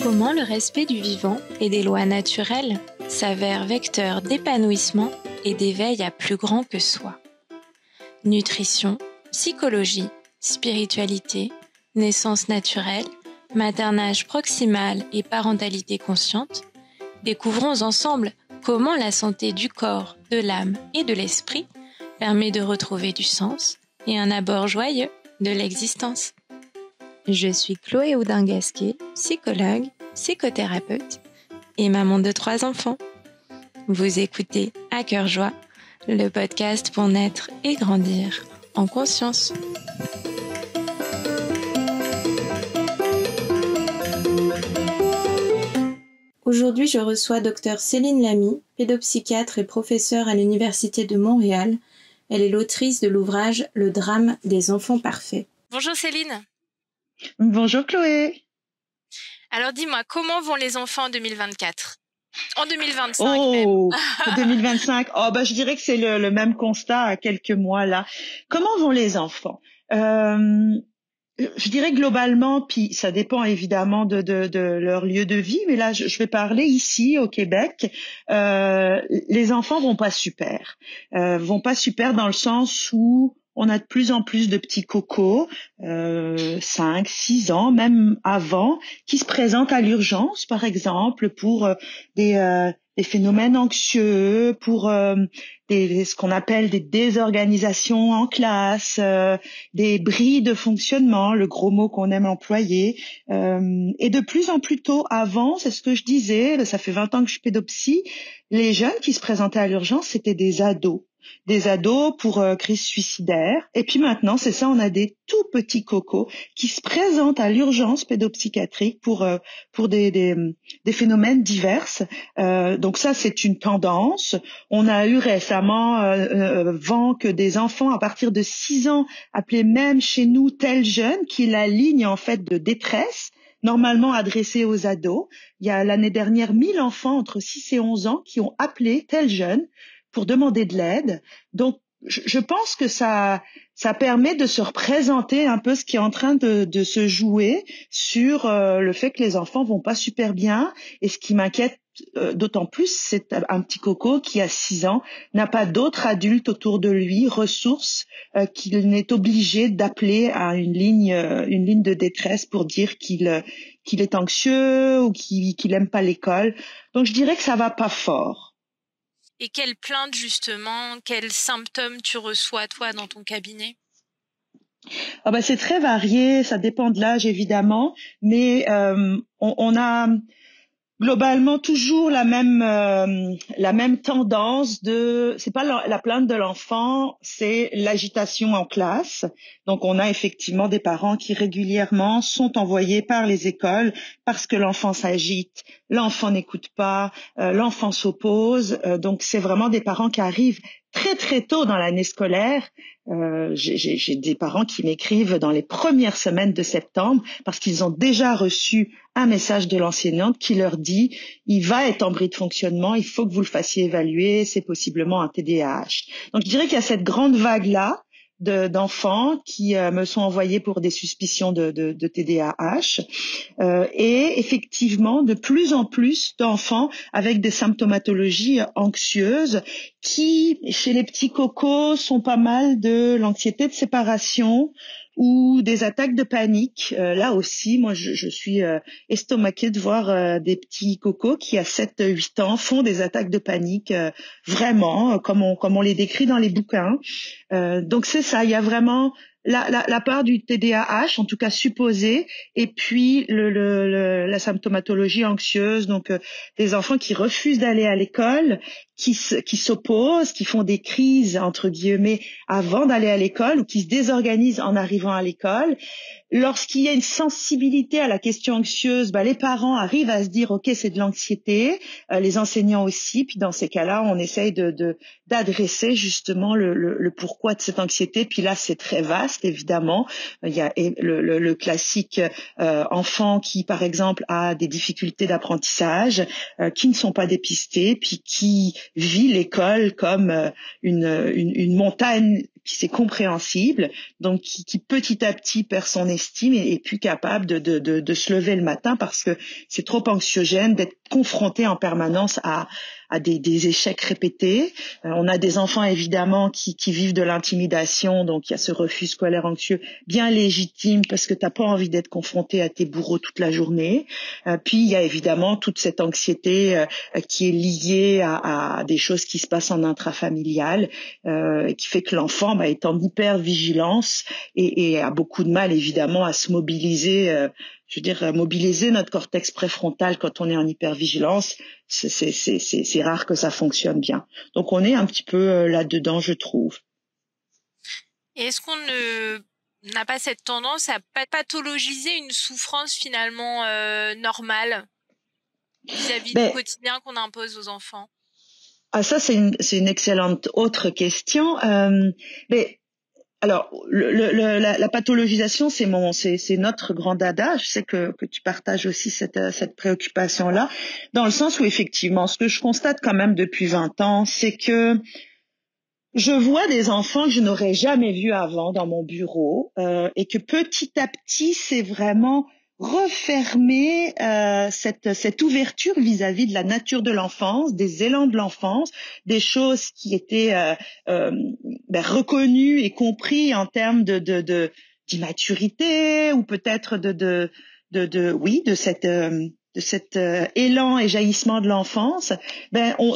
Comment le respect du vivant et des lois naturelles s'avère vecteur d'épanouissement et d'éveil à plus grand que soi. Nutrition, psychologie, spiritualité, naissance naturelle, maternage proximal et parentalité consciente, découvrons ensemble comment la santé du corps, de l'âme et de l'esprit permet de retrouver du sens et un abord joyeux de l'existence. Je suis Chloé Houdin-Gasquet, psychologue, psychothérapeute et maman de 3 enfants. Vous écoutez À Cœur Joie, le podcast pour naître et grandir en conscience. Aujourd'hui, je reçois Dr Céline Lamy, pédopsychiatre et professeure à l'Université de Montréal. Elle est l'autrice de l'ouvrage « Le drame des enfants parfaits ». Bonjour Céline. Bonjour Chloé. Alors dis-moi, comment vont les enfants en 2024 ? En 2025 même. 2025. Je dirais que c'est le même constat à quelques mois là. Comment vont les enfants ? Je dirais globalement, puis ça dépend évidemment de leur lieu de vie, mais là je vais parler ici au Québec. Les enfants vont pas super dans le sens où on a de plus en plus de petits cocos, 5, 6 ans, même avant, qui se présentent à l'urgence, par exemple, pour des phénomènes anxieux, pour ce qu'on appelle des désorganisations en classe, des bris de fonctionnement, le gros mot qu'on aime employer. Et de plus en plus tôt, avant, c'est ce que je disais, ça fait 20 ans que je suis pédopsie, les jeunes qui se présentaient à l'urgence, c'était des ados pour crise suicidaire. Et puis maintenant, c'est ça, on a des tout petits cocos qui se présentent à l'urgence pédopsychiatrique pour des phénomènes divers. Donc ça, c'est une tendance. On a eu récemment vent que des enfants à partir de 6 ans appelaient même chez nous tel jeune, qui est la ligne en fait de détresse normalement adressée aux ados. Il y a l'année dernière 1000 enfants entre 6 et 11 ans qui ont appelé tel jeune pour demander de l'aide. Donc, je pense que ça permet de se représenter un peu ce qui est en train de se jouer sur le fait que les enfants vont pas super bien. Et ce qui m'inquiète d'autant plus, c'est un petit coco qui a 6 ans n'a pas d'autres adultes autour de lui, ressources, qu'il n'est obligé d'appeler à une ligne de détresse pour dire qu'il est anxieux ou qu'il aime pas l'école. Donc, je dirais que ça va pas fort. Et quelles plaintes justement, quels symptômes tu reçois toi dans ton cabinet ? C'est très varié, ça dépend de l'âge évidemment, mais on a globalement toujours la même tendance c'est pas la plainte de l'enfant, c'est l'agitation en classe. Donc on a effectivement des parents qui régulièrement sont envoyés par les écoles parce que l'enfant s'agite, l'enfant n'écoute pas, l'enfant s'oppose. Donc c'est vraiment des parents qui arrivent très très tôt dans l'année scolaire. J'ai des parents qui m'écrivent dans les premières semaines de septembre parce qu'ils ont déjà reçu un message de l'enseignante qui leur dit « il va être en bris de fonctionnement, il faut que vous le fassiez évaluer, c'est possiblement un TDAH ». Donc je dirais qu'il y a cette grande vague-là d'enfants qui me sont envoyés pour des suspicions de TDAH et effectivement de plus en plus d'enfants avec des symptomatologies anxieuses qui, chez les petits cocos, sont pas mal de l'anxiété de séparation ou des attaques de panique. Là aussi, moi, je suis estomaquée de voir des petits cocos qui, à 7-8 ans, font des attaques de panique vraiment, comme on les décrit dans les bouquins. Donc, c'est ça, il y a vraiment la part du TDAH, en tout cas supposée, et puis la symptomatologie anxieuse, donc des enfants qui refusent d'aller à l'école, qui s'opposent, qui font des crises, entre guillemets, avant d'aller à l'école, ou qui se désorganisent en arrivant à l'école. Lorsqu'il y a une sensibilité à la question anxieuse, les parents arrivent à se dire « ok, c'est de l'anxiété », les enseignants aussi, puis dans ces cas-là, on essaye d'adresser justement le pourquoi de cette anxiété, puis là, c'est très vaste, évidemment. Il y a le classique enfant qui, par exemple, a des difficultés d'apprentissage, qui ne sont pas dépistées, puis qui vit l'école comme une montagne puis c'est compréhensible, donc qui petit à petit perd son estime et est plus capable de se lever le matin parce que c'est trop anxiogène d'être confronté en permanence à des échecs répétés. On a des enfants évidemment qui vivent de l'intimidation, donc il y a ce refus scolaire anxieux bien légitime parce que t'as pas envie d'être confronté à tes bourreaux toute la journée. Puis il y a évidemment toute cette anxiété qui est liée à des choses qui se passent en intrafamilial, qui fait que l'enfant est en hyper vigilance et a beaucoup de mal évidemment à se mobiliser. Je veux dire, mobiliser notre cortex préfrontal quand on est en hypervigilance, c'est rare que ça fonctionne bien. Donc on est un petit peu là-dedans, je trouve. Et est-ce qu'on n'a pas cette tendance à pathologiser une souffrance finalement normale vis-à-vis du quotidien qu'on impose aux enfants? Ah, ça c'est une excellente autre question. Mais alors, la pathologisation, c'est notre grand dada. Je sais que tu partages aussi cette préoccupation-là, dans le sens où effectivement, ce que je constate quand même depuis 20 ans, c'est que je vois des enfants que je n'aurais jamais vus avant dans mon bureau, et que petit à petit, c'est vraiment refermer cette ouverture vis-à-vis de la nature de l'enfance, des élans de l'enfance, des choses qui étaient reconnues et compris en termes d'immaturité ou peut-être de cet élan et jaillissement de l'enfance,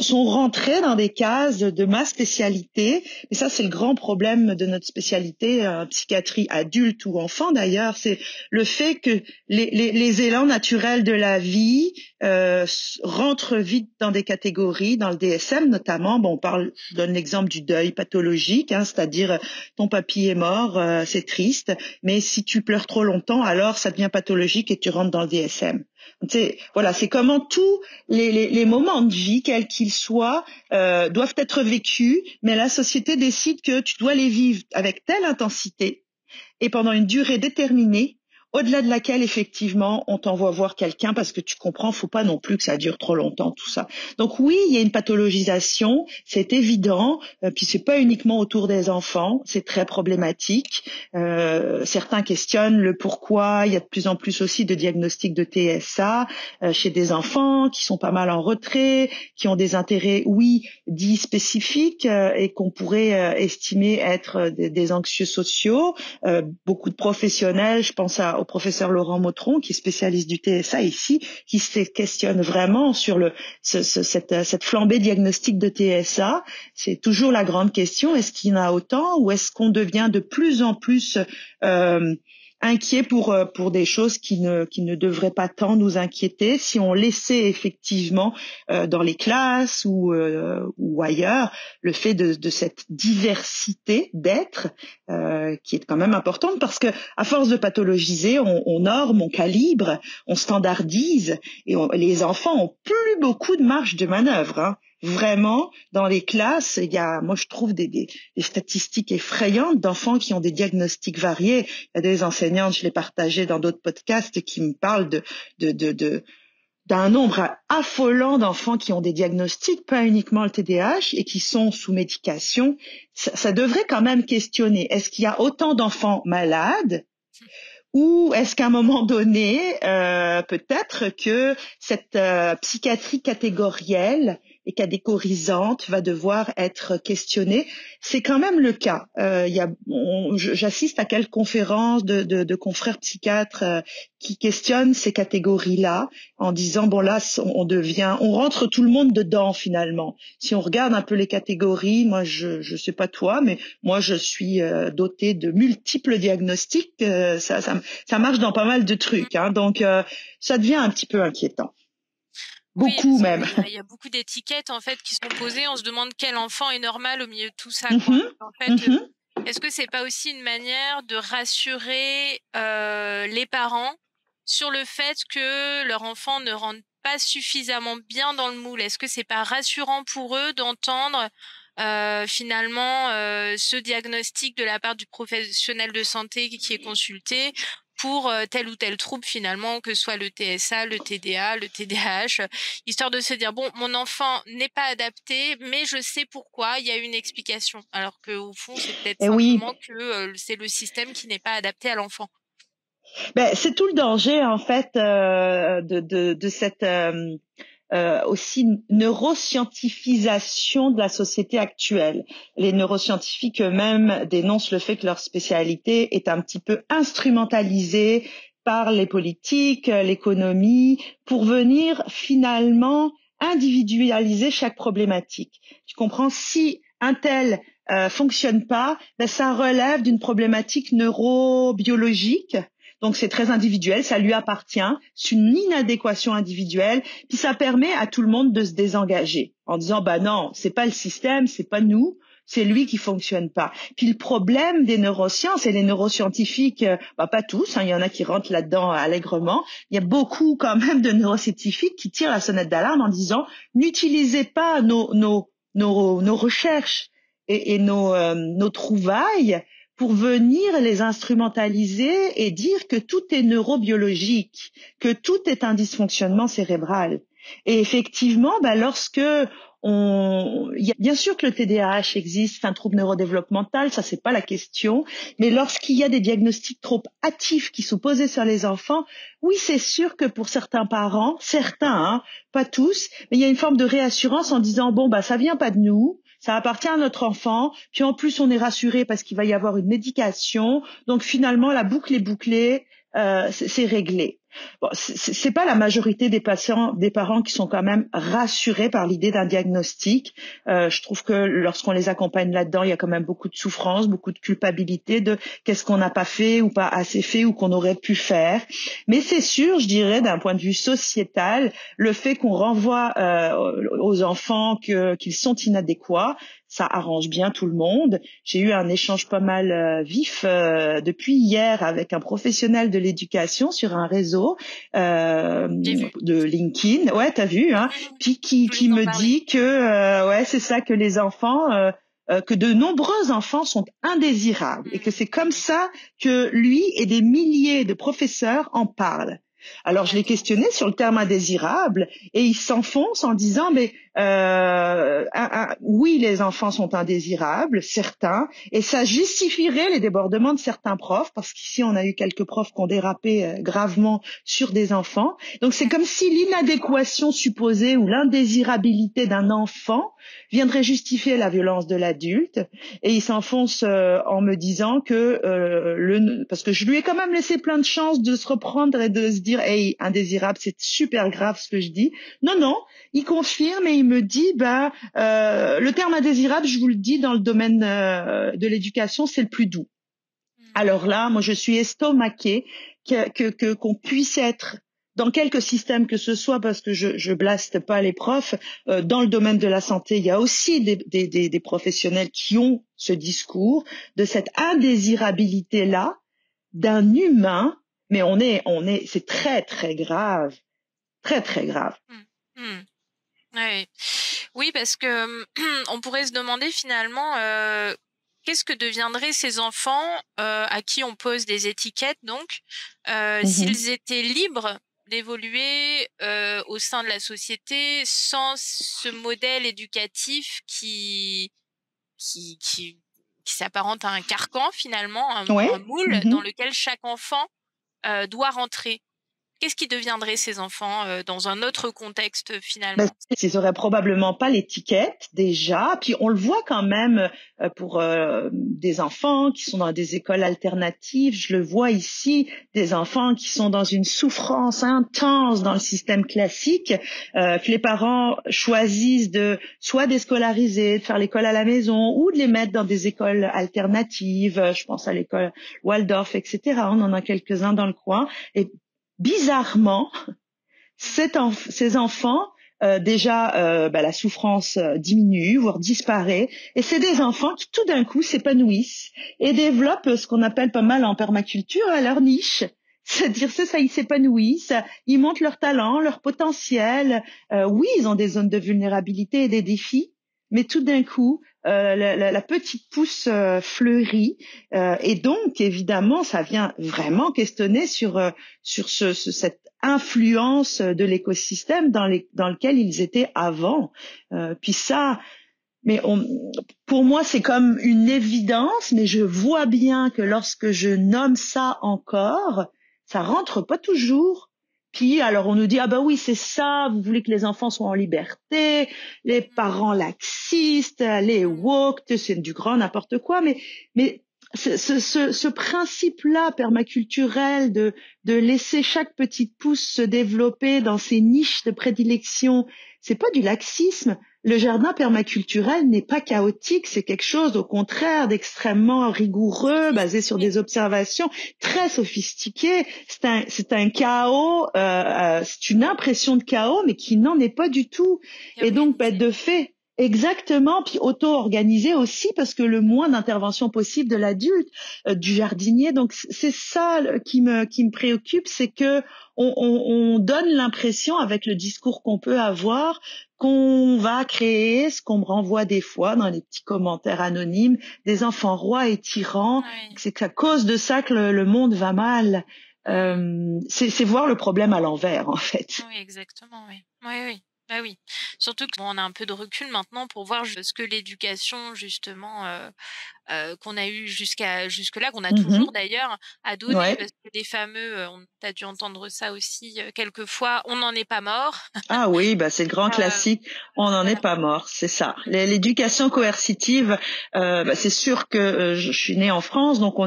sont rentrés dans des cases de ma spécialité. Et ça, c'est le grand problème de notre spécialité, psychiatrie adulte ou enfant d'ailleurs, c'est le fait que les élans naturels de la vie rentrent vite dans des catégories, dans le DSM notamment. Je donne l'exemple du deuil pathologique, c'est-à-dire ton papy est mort, c'est triste, mais si tu pleures trop longtemps, alors ça devient pathologique et tu rentres dans le DSM. C'est comment tous les moments de vie, quels qu'ils soient, doivent être vécus, mais la société décide que tu dois les vivre avec telle intensité et pendant une durée déterminée, au-delà de laquelle effectivement on t'envoie voir quelqu'un parce que tu comprends, faut pas non plus que ça dure trop longtemps tout ça. Donc oui, il y a une pathologisation, c'est évident, puis c'est pas uniquement autour des enfants, c'est très problématique. Certains questionnent le pourquoi, il y a de plus en plus aussi de diagnostics de TSA chez des enfants qui sont pas mal en retrait, qui ont des intérêts dits spécifiques et qu'on pourrait estimer être des anxieux sociaux. Beaucoup de professionnels, je pense au professeur Laurent Motron, qui est spécialiste du TSA ici, qui se questionne vraiment sur cette flambée diagnostique de TSA. C'est toujours la grande question, est-ce qu'il y en a autant ou est-ce qu'on devient de plus en plus inquiet pour des choses qui ne devraient pas tant nous inquiéter si on laissait effectivement dans les classes ou ailleurs le fait de cette diversité d'être qui est quand même importante parce que à force de pathologiser, on norme, on calibre, on standardise et les enfants ont plus beaucoup de marge de manœuvre. Vraiment, dans les classes, il y a, moi je trouve des statistiques effrayantes d'enfants qui ont des diagnostics variés. Il y a des enseignantes, je l'ai partagé dans d'autres podcasts, qui me parlent d'un nombre affolant d'enfants qui ont des diagnostics, pas uniquement le TDAH, et qui sont sous médication. Ça devrait quand même questionner, est-ce qu'il y a autant d'enfants malades ou est-ce qu'à un moment donné, peut-être que cette psychiatrie catégorielle et catégorisante va devoir être questionnée. C'est quand même le cas. J'assiste à quelques conférences de confrères psychiatres qui questionnent ces catégories-là en disant on rentre tout le monde dedans finalement. Si on regarde un peu les catégories, moi je sais pas toi, mais moi je suis dotée de multiples diagnostics. Ça marche dans pas mal de trucs, donc ça devient un petit peu inquiétant. Beaucoup même. Il y a beaucoup d'étiquettes en fait qui sont posées. On se demande quel enfant est normal au milieu de tout ça. En fait, est-ce que c'est pas aussi une manière de rassurer les parents sur le fait que leur enfant ne rentre pas suffisamment bien dans le moule? Est-ce que c'est pas rassurant pour eux d'entendre finalement ce diagnostic de la part du professionnel de santé qui est consulté pour tel ou tel trouble finalement, que ce soit le TSA, le TDA, le TDAH, histoire de se dire bon, mon enfant n'est pas adapté, mais je sais pourquoi, il y a une explication. Alors qu'au fond, c'est peut-être Et oui, simplement que c'est le système qui n'est pas adapté à l'enfant. ben, c'est tout le danger en fait de cette aussi neuroscientifisation de la société actuelle. Les neuroscientifiques eux-mêmes dénoncent le fait que leur spécialité est un petit peu instrumentalisée par les politiques, l'économie, pour venir finalement individualiser chaque problématique. Tu comprends? Si un tel fonctionne pas, ben ça relève d'une problématique neurobiologique. Donc c'est très individuel, ça lui appartient, c'est une inadéquation individuelle, puis ça permet à tout le monde de se désengager en disant bah non, c'est pas le système, c'est pas nous, c'est lui qui fonctionne pas. Puis le problème des neurosciences et les neuroscientifiques, pas tous, il y en a qui rentrent là-dedans allègrement, il y a beaucoup quand même de neuroscientifiques qui tirent la sonnette d'alarme en disant n'utilisez pas nos recherches et nos trouvailles pour venir les instrumentaliser et dire que tout est neurobiologique, que tout est un dysfonctionnement cérébral. Et effectivement, lorsque bien sûr que le TDAH existe, c'est un trouble neurodéveloppemental, ça c'est pas la question, mais lorsqu'il y a des diagnostics trop hâtifs qui sont posés sur les enfants, oui c'est sûr que pour certains parents, pas tous, mais il y a une forme de réassurance en disant bon ça vient pas de nous, ça appartient à notre enfant, puis en plus on est rassuré parce qu'il va y avoir une médication, donc finalement la boucle est bouclée, c'est réglé. Bon, c'est pas la majorité des patients, des parents qui sont quand même rassurés par l'idée d'un diagnostic. Je trouve que lorsqu'on les accompagne là-dedans, il y a quand même beaucoup de souffrance, beaucoup de culpabilité de qu'est-ce qu'on n'a pas fait ou pas assez fait ou qu'on aurait pu faire. Mais c'est sûr, je dirais, d'un point de vue sociétal, le fait qu'on renvoie aux enfants qu'ils sont inadéquats, ça arrange bien tout le monde. J'ai eu un échange pas mal vif depuis hier avec un professionnel de l'éducation sur un réseau de LinkedIn. Ouais, t'as vu, hein? Puis qui me dit que c'est ça, que les enfants que de nombreux enfants sont indésirables et que c'est comme ça que lui et des milliers de professeurs en parlent. Alors je l'ai questionné sur le terme indésirable et il s'enfonce en disant mais oui les enfants sont indésirables, certains, et ça justifierait les débordements de certains profs parce qu'ici on a eu quelques profs qui ont dérapé gravement sur des enfants. Donc c'est comme si l'inadéquation supposée ou l'indésirabilité d'un enfant viendrait justifier la violence de l'adulte, et il s'enfonce en me disant que parce que je lui ai quand même laissé plein de chances de se reprendre et de se dire hey, indésirable, c'est super grave ce que je dis. Non, il confirme et il me dit le terme indésirable, je vous le dis, dans le domaine de l'éducation, c'est le plus doux. Alors là, moi je suis estomaquée qu'on puisse être dans quelques systèmes que ce soit, parce que je blaste pas les profs, dans le domaine de la santé, il y a aussi des professionnels qui ont ce discours de cette indésirabilité-là d'un humain, mais c'est très très grave, très très grave. Ouais. Oui, parce que on pourrait se demander finalement qu'est-ce que deviendraient ces enfants à qui on pose des étiquettes, donc s'ils étaient libres d'évoluer au sein de la société sans ce modèle éducatif qui s'apparente à un carcan finalement, un moule dans lequel chaque enfant doit rentrer. Qu'est-ce qui deviendraient ces enfants dans un autre contexte finalement? Ils n'auraient probablement pas l'étiquette déjà, puis on le voit quand même pour des enfants qui sont dans des écoles alternatives. Je le vois ici, des enfants qui sont dans une souffrance intense dans le système classique, que les parents choisissent de soit déscolariser, de faire l'école à la maison, ou de les mettre dans des écoles alternatives. Je pense à l'école Waldorf, etc. On en a quelques-uns dans le coin. Et bizarrement, ces enfants, déjà, la souffrance diminue, voire disparaît, et c'est des enfants qui tout d'un coup s'épanouissent et développent ce qu'on appelle pas mal en permaculture leur niche. C'est-à-dire ça, ils s'épanouissent, ils montrent leur talent, leur potentiel. Oui, ils ont des zones de vulnérabilité et des défis, mais tout d'un coup, la petite pousse fleurit. Et donc, évidemment, ça vient vraiment questionner sur cette influence de l'écosystème dans lequel ils étaient avant. Puis ça, mais pour moi, c'est comme une évidence, mais je vois bien que lorsque je nomme ça encore, ça rentre pas toujours. Puis alors on nous dit ah bah oui c'est ça, vous voulez que les enfants soient en liberté, les parents laxistes, les woke, c'est du grand n'importe quoi, mais ce principe-là permaculturel de laisser chaque petite pousse se développer dans ses niches de prédilection, c'est pas du laxisme. Le jardin permaculturel n'est pas chaotique, c'est quelque chose au contraire d'extrêmement rigoureux, basé sur des observations très sophistiquées. C'est un chaos, c'est une impression de chaos, mais qui n'en est pas du tout. Et donc, de fait, exactement, puis auto-organisé aussi, parce que le moins d'intervention possible de l'adulte, du jardinier. Donc, c'est ça qui me préoccupe, c'est que on donne l'impression, avec le discours qu'on peut avoir, qu'on va créer ce qu'on me renvoie des fois dans les petits commentaires anonymes, des enfants rois et tyrans. Oui. C'est à cause de ça que le monde va mal. C'est voir le problème à l'envers, en fait. Oui, exactement, oui. Oui, oui. Bah oui. Surtout qu'on a un peu de recul maintenant pour voir ce que l'éducation, justement, qu'on a eu jusque-là, qu'on a toujours d'ailleurs, à donner, Ouais. parce que les fameux, tu as dû entendre ça aussi quelques fois, on n'en est pas mort. Ah oui, bah c'est le grand classique. On n'en est pas mort, c'est ça. L'éducation coercitive, c'est sûr que je suis née en France, donc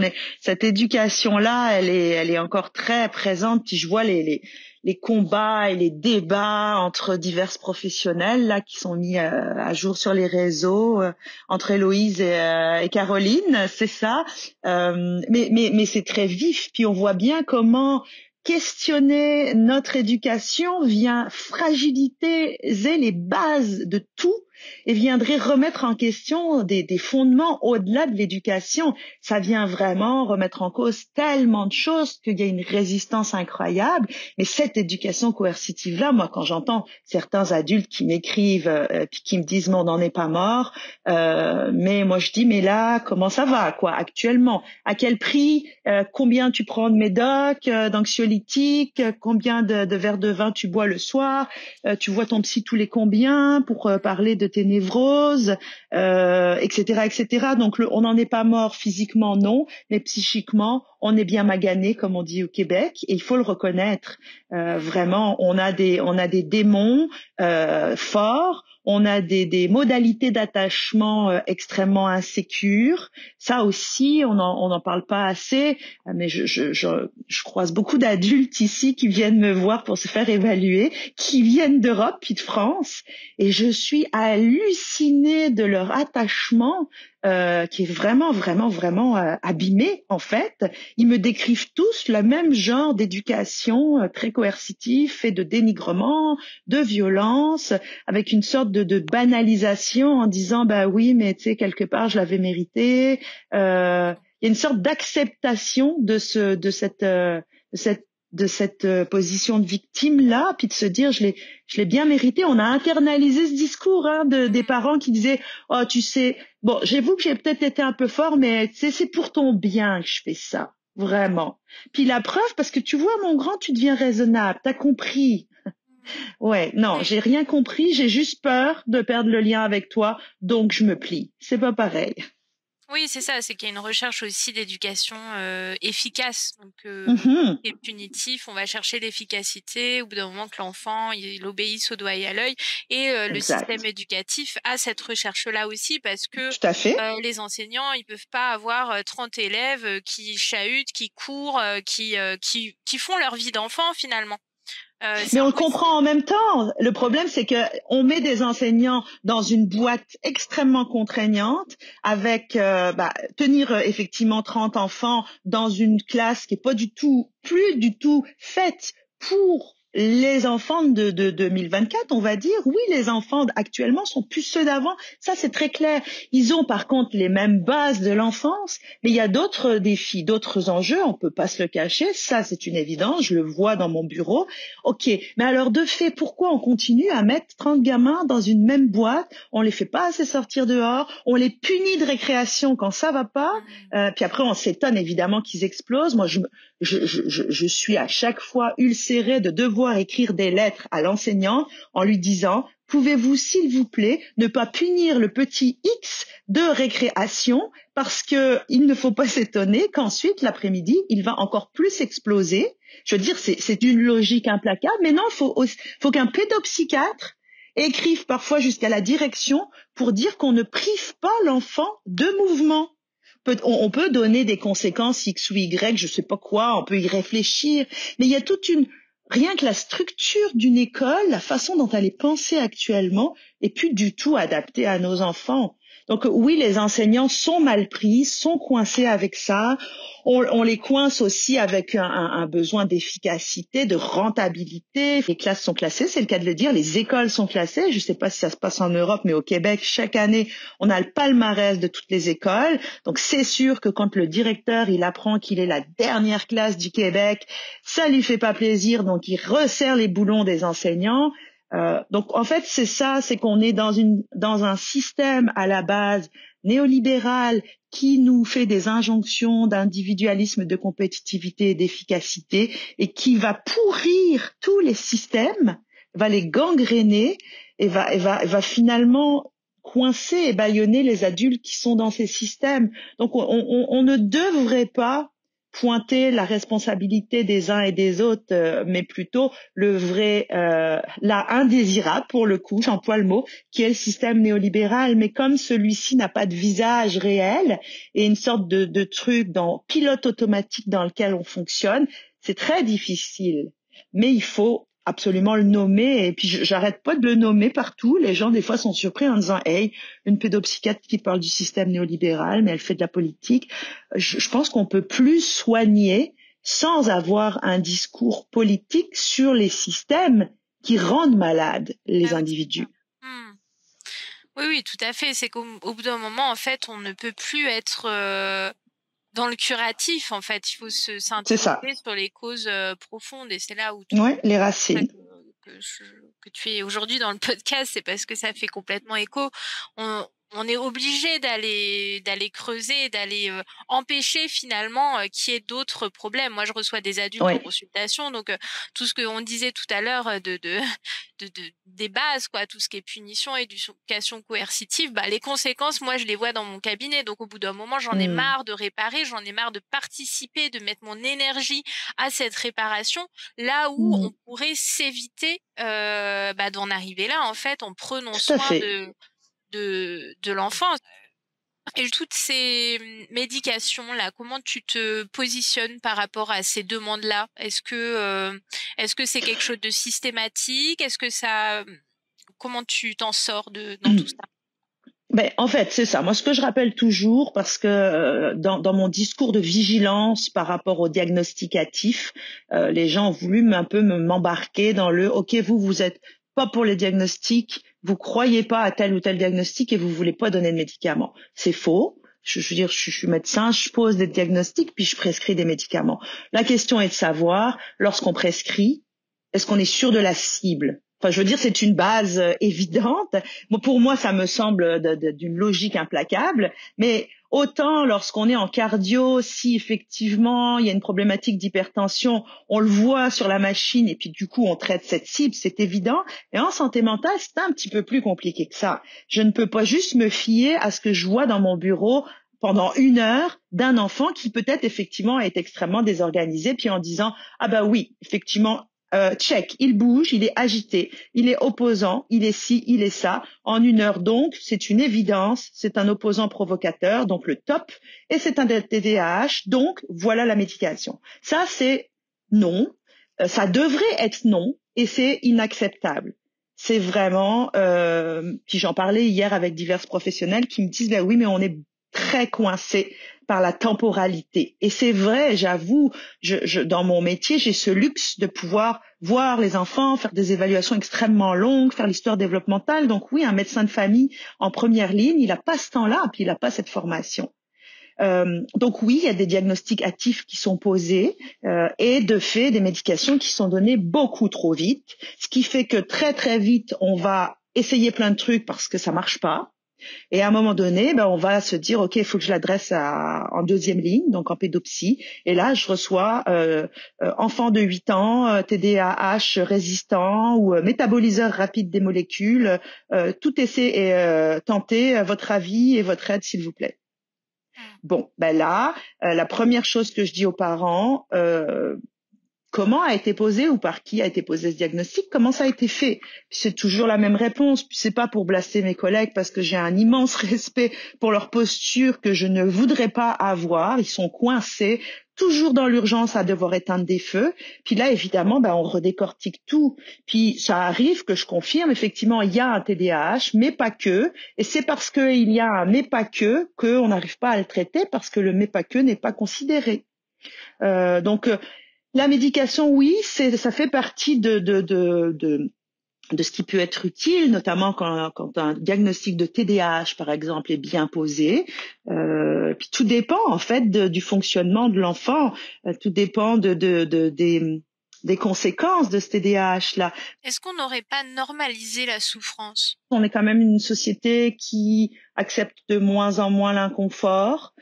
cette éducation-là, elle est encore très présente. Puis je vois les combats et les débats entre diverses professionnelles là qui sont mis à jour sur les réseaux, entre Héloïse et Caroline, c'est ça. Mais c'est très vif. Puis on voit bien comment questionner notre éducation vient fragiliser les bases de tout et viendrait remettre en question des fondements au-delà de l'éducation. Ça vient vraiment remettre en cause tellement de choses qu'il y a une résistance incroyable. Mais cette éducation coercitive-là, moi, quand j'entends certains adultes qui m'écrivent puis qui me disent « mais on n'en est pas mort », mais moi je dis « mais là, comment ça va, quoi, actuellement? À quel prix? Combien tu prends de médocs, d'anxiolytiques? Combien de verres de vin tu bois le soir? Tu vois ton psy tous les combien pour parler de tes névroses, etc., etc. Donc on n'en est pas mort physiquement, non, mais psychiquement, on est bien magané, comme on dit au Québec, et il faut le reconnaître. Vraiment, on a des démons forts. On a des modalités d'attachement extrêmement insécures. Ça aussi, on en parle pas assez. Mais je croise beaucoup d'adultes ici qui viennent me voir pour se faire évaluer, qui viennent d'Europe puis de France, et je suis hallucinée de leur attachement qui est vraiment, vraiment, vraiment abîmé en fait. Ils me décrivent tous le même genre d'éducation très coercitive, fait de dénigrement, de violence, avec une sorte de banalisation en disant bah oui mais tu sais quelque part je l'avais mérité. Il y a une sorte d'acceptation de cette position de victime là, puis de se dire je l'ai bien mérité. On a internalisé ce discours des parents qui disaient oh tu sais bon j'avoue que j'ai peut-être été un peu fort mais tu sais c'est pour ton bien que je fais ça vraiment. Puis la preuve parce que tu vois mon grand tu deviens raisonnable, t'as compris. Ouais, non, j'ai rien compris, j'ai juste peur de perdre le lien avec toi, donc je me plie. C'est pas pareil. Oui, c'est ça, c'est qu'il y a une recherche aussi d'éducation efficace. Donc, et punitif, on va chercher l'efficacité au bout d'un moment que l'enfant il obéisse au doigt et à l'œil. Et le système éducatif a cette recherche-là aussi parce que tout à fait. Les enseignants, ils peuvent pas avoir 30 élèves qui chahutent, qui courent, qui font leur vie d'enfant finalement. Mais on le comprend en même temps. Le problème, c'est que on met des enseignants dans une boîte extrêmement contraignante avec tenir effectivement 30 enfants dans une classe qui est plus du tout faite pour les enfants de 2024, on va dire, oui, les enfants actuellement sont plus ceux d'avant. Ça, c'est très clair. Ils ont par contre les mêmes bases de l'enfance, mais il y a d'autres défis, d'autres enjeux. On peut pas se le cacher. Ça, c'est une évidence. Je le vois dans mon bureau. Ok, mais alors de fait, pourquoi on continue à mettre 30 gamins dans une même boîte? On les fait pas assez sortir dehors. On les punit de récréation quand ça va pas. Puis après, on s'étonne évidemment qu'ils explosent. Moi, je suis à chaque fois ulcérée de devoir écrire des lettres à l'enseignant en lui disant: pouvez-vous, s'il vous plaît, ne pas punir le petit X de récréation, parce que il ne faut pas s'étonner qu'ensuite, l'après-midi, il va encore plus exploser. Je veux dire, c'est une logique implacable, mais non, faut qu'un pédopsychiatre écrive parfois jusqu'à la direction pour dire qu'on ne prive pas l'enfant de mouvement. On peut donner des conséquences X ou Y, je sais pas quoi, on peut y réfléchir, mais il y a rien que la structure d'une école, la façon dont elle est pensée actuellement, est plus du tout adaptée à nos enfants. Donc oui, les enseignants sont mal pris, sont coincés avec ça. On les coince aussi avec un besoin d'efficacité, de rentabilité. Les classes sont classées, c'est le cas de le dire. Les écoles sont classées. Je ne sais pas si ça se passe en Europe, mais au Québec, chaque année, on a le palmarès de toutes les écoles. Donc c'est sûr que quand le directeur il apprend qu'il est la dernière classe du Québec, ça lui fait pas plaisir. Donc il resserre les boulons des enseignants. Donc en fait c'est ça, c'est qu'on est dans un système à la base néolibéral qui nous fait des injonctions d'individualisme, de compétitivité et d'efficacité, et qui va pourrir tous les systèmes, va les gangréner et va finalement coincer et bâillonner les adultes qui sont dans ces systèmes. Donc on ne devrait pas pointer la responsabilité des uns et des autres, mais plutôt le vrai, la indésirable pour le coup, j'emploie le mot, qui est le système néolibéral. Mais comme celui-ci n'a pas de visage réel et une sorte de truc dans pilote automatique dans lequel on fonctionne, c'est très difficile. Mais il faut absolument le nommer, et puis j'arrête pas de le nommer partout. Les gens des fois sont surpris en disant: hey, une pédopsychiatre qui parle du système néolibéral, mais elle fait de la politique. Je pense qu'on peut plus soigner sans avoir un discours politique sur les systèmes qui rendent malades les individus. Hmm. Oui, oui, tout à fait. C'est qu'au bout d'un moment, en fait, on ne peut plus être dans le curatif. En fait, il faut s'interroger sur les causes profondes, et c'est là où les racines. Que tu es aujourd'hui dans le podcast, c'est parce que ça fait complètement écho. On est obligé d'aller creuser, d'aller empêcher finalement qu'il y ait d'autres problèmes. Moi, je reçois des adultes en consultation, donc tout ce qu'on disait tout à l'heure des bases, quoi, tout ce qui est punition, éducation coercitive, bah les conséquences, moi, je les vois dans mon cabinet. Donc, au bout d'un moment, j'en ai marre de réparer, j'en ai marre de participer, de mettre mon énergie à cette réparation, là où on pourrait s'éviter d'en arriver là, en fait, en prenant soin de l'enfant. Et toutes ces médications-là, comment tu te positionnes par rapport à ces demandes-là? Est-ce que c'est quelque chose de systématique? Comment tu t'en sors dans tout ça? En fait, c'est ça. Moi, ce que je rappelle toujours, parce que dans mon discours de vigilance par rapport au diagnostic hâtif, les gens ont voulu un peu m'embarquer dans le « ok, vous êtes pas pour les diagnostics, vous croyez pas à tel ou tel diagnostic et vous voulez pas donner de médicaments ». C'est faux. Je veux dire, je suis médecin, je pose des diagnostics puis je prescris des médicaments. La question est de savoir, lorsqu'on prescrit, est-ce qu'on est sûr de la cible ? Enfin, je veux dire, c'est une base évidente. Bon, pour moi, ça me semble d'une logique implacable. Mais autant lorsqu'on est en cardio, si effectivement il y a une problématique d'hypertension, on le voit sur la machine et puis du coup on traite cette cible, c'est évident. Et en santé mentale, c'est un petit peu plus compliqué que ça. Je ne peux pas juste me fier à ce que je vois dans mon bureau pendant 1 heure d'un enfant qui peut-être effectivement est extrêmement désorganisé, puis en disant « ah bah oui, effectivement ». Check, il bouge, il est agité, il est opposant, il est ci, il est ça. En 1 heure donc, c'est une évidence, c'est un opposant provocateur, donc le top, et c'est un TDAH, donc voilà la médication. Ça, c'est non, ça devrait être non, et c'est inacceptable. C'est vraiment, puis j'en parlais hier avec divers professionnels qui me disent, ben oui, mais on est très coincé par la temporalité. Et c'est vrai, j'avoue, dans mon métier, j'ai ce luxe de pouvoir voir les enfants, faire des évaluations extrêmement longues, faire l'histoire développementale. Donc oui, un médecin de famille en première ligne, il n'a pas ce temps-là, puis il n'a pas cette formation. Donc oui, il y a des diagnostics actifs qui sont posés et de fait des médications qui sont données beaucoup trop vite, ce qui fait que très très vite on va essayer plein de trucs parce que ça marche pas. Et à un moment donné, on va se dire ok, il faut que je l'adresse en deuxième ligne, donc en pédopsie. Et là, je reçois enfant de 8 ans, TDAH résistant ou métaboliseur rapide des molécules. Tout essai est tenté. Votre avis et votre aide, s'il vous plaît. Bon, là, la première chose que je dis aux parents, comment a été posé ou par qui a été posé ce diagnostic, comment ça a été fait. C'est toujours la même réponse. C'est pas pour blaster mes collègues parce que j'ai un immense respect pour leur posture que je ne voudrais pas avoir. Ils sont coincés, toujours dans l'urgence à devoir éteindre des feux. Puis là, évidemment, on redécortique tout. Puis ça arrive que je confirme, effectivement, il y a un TDAH, mais pas que. Et c'est parce qu'il y a un mais pas que qu'on n'arrive pas à le traiter parce que le mais pas que n'est pas considéré. Donc la médication, oui, ça fait partie de ce qui peut être utile, notamment quand un diagnostic de TDAH, par exemple, est bien posé. Puis tout dépend en fait du fonctionnement de l'enfant. Tout dépend des conséquences de ce TDAH-là. Est-ce qu'on n'aurait pas normalisé la souffrance? On est quand même une société qui accepte de moins en moins l'inconfort,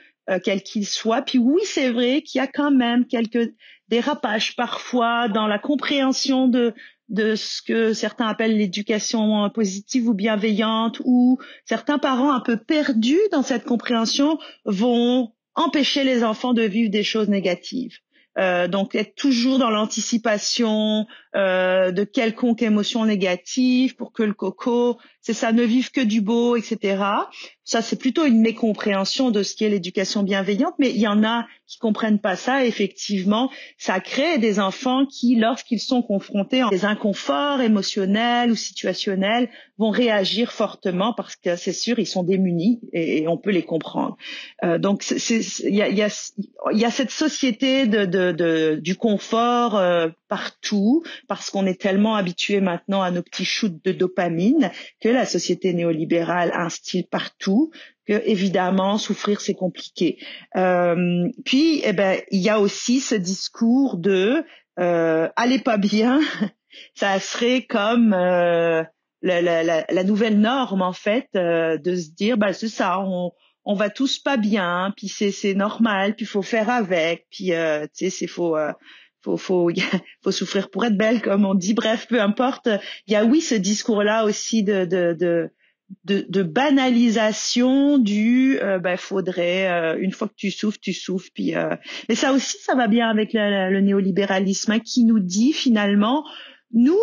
quel qu'il soit. Puis oui, c'est vrai qu'il y a quand même quelques dérapages parfois dans la compréhension de ce que certains appellent l'éducation positive ou bienveillante, où certains parents un peu perdus dans cette compréhension vont empêcher les enfants de vivre des choses négatives. Donc être toujours dans l'anticipation de quelconque émotion négative pour que le coco, c'est ça, ne vive que du beau, etc. Ça, c'est plutôt une mécompréhension de ce qu'est l'éducation bienveillante, mais il y en a qui comprennent pas ça. Effectivement, ça crée des enfants qui, lorsqu'ils sont confrontés à des inconforts émotionnels ou situationnels, vont réagir fortement parce que c'est sûr, ils sont démunis et on peut les comprendre. Donc, il y a cette société du confort partout parce qu'on est tellement habitué maintenant à nos petits shoots de dopamine que la société néolibérale instille partout que évidemment souffrir c'est compliqué. Puis il y a aussi ce discours de allez pas bien, ça serait comme la nouvelle norme en fait de se dire c'est ça, on va tous pas bien, puis c'est normal, puis faut faire avec, puis faut souffrir pour être belle comme on dit. Bref, peu importe. Il y a oui ce discours-là aussi de banalisation du faudrait une fois que tu souffres puis mais ça aussi ça va bien avec le néolibéralisme qui nous dit finalement nous